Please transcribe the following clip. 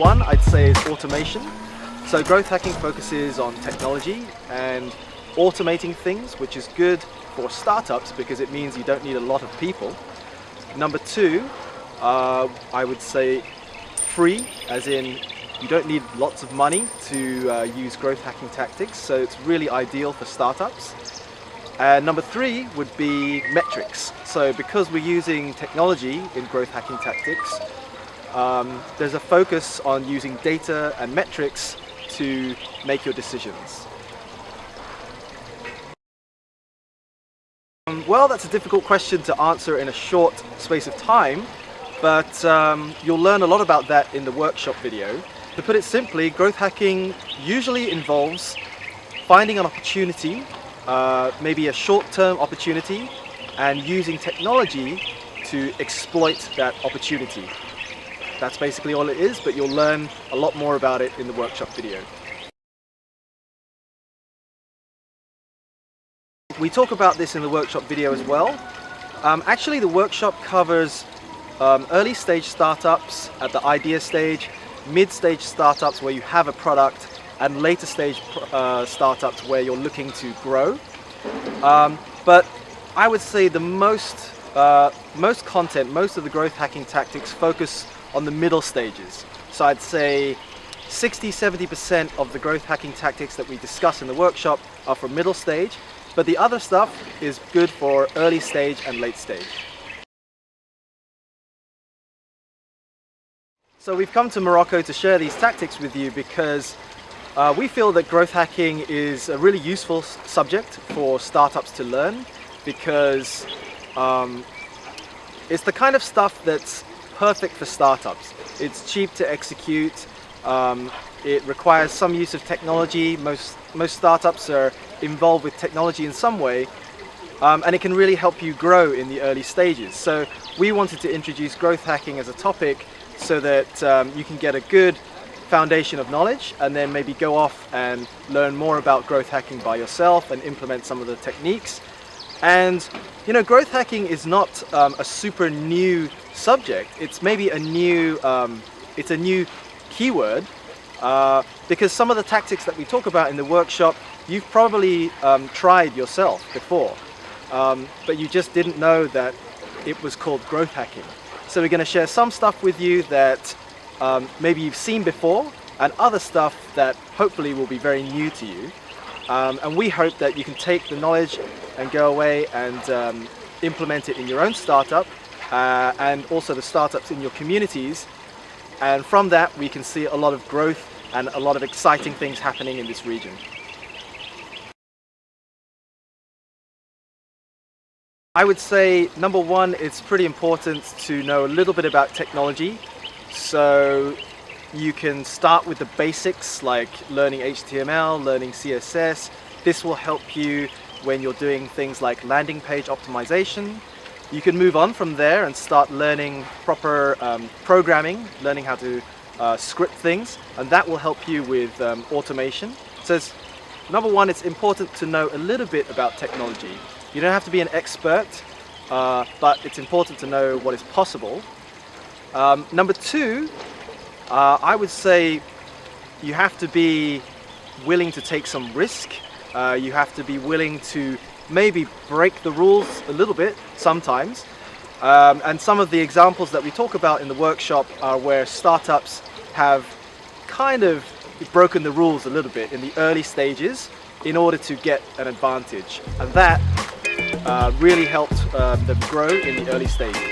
one I'd say is automation. So growth hacking focuses on technology and automating things, which is good for startups because it means you don't need a lot of people. Number two, I would say free, as in you don't need lots of money to use growth hacking tactics, so it's really ideal for startups. And number three would be metrics. So because we're using technology in growth hacking tactics, there's a focus on using data and metrics to make your decisions. Well, that's a difficult question to answer in a short space of time, but you'll learn a lot about that in the workshop video. To put it simply, growth hacking usually involves finding an opportunity, maybe a short-term opportunity, and using technology to exploit that opportunity. That's basically all it is, but you'll learn a lot more about it in the workshop video. We talk about this in the workshop video as well. Actually, the workshop covers early stage startups at the idea stage, mid-stage startups where you have a product, and later stage startups where you're looking to grow. But I would say the most content, most of the growth hacking tactics focus on the middle stages. So I'd say 60–70% of the growth hacking tactics that we discuss in the workshop are for middle stage, but the other stuff is good for early stage and late stage. So we've come to Morocco to share these tactics with you because we feel that growth hacking is a really useful subject for startups to learn, because it's the kind of stuff that's perfect for startups. It's cheap to execute, it requires some use of technology. Most startups are involved with technology in some way, and it can really help you grow in the early stages. So we wanted to introduce growth hacking as a topic so that you can get a good foundation of knowledge and then maybe go off and learn more about growth hacking by yourself and implement some of the techniques. And you know, growth hacking is not a super new subject. It's maybe a new keyword, because some of the tactics that we talk about in the workshop you've probably tried yourself before, but you just didn't know that it was called growth hacking. So we're going to share some stuff with you that maybe you've seen before, and other stuff that hopefully will be very new to you. And we hope that you can take the knowledge and go away and implement it in your own startup, and also the startups in your communities. And from that we can see a lot of growth and a lot of exciting things happening in this region. I would say, number one, it's pretty important to know a little bit about technology. So you can start with the basics like learning HTML, learning CSS. This will help you when you're doing things like landing page optimization. You can move on from there and start learning proper programming, learning how to script things, and that will help you with automation. So number one, it's important to know a little bit about technology. You don't have to be an expert, but it's important to know what is possible. Number two, I would say you have to be willing to take some risk. You have to be willing to maybe break the rules a little bit sometimes. And some of the examples that we talk about in the workshop are where startups have kind of broken the rules a little bit in the early stages in order to get an advantage. And that really helped them grow in the early stages.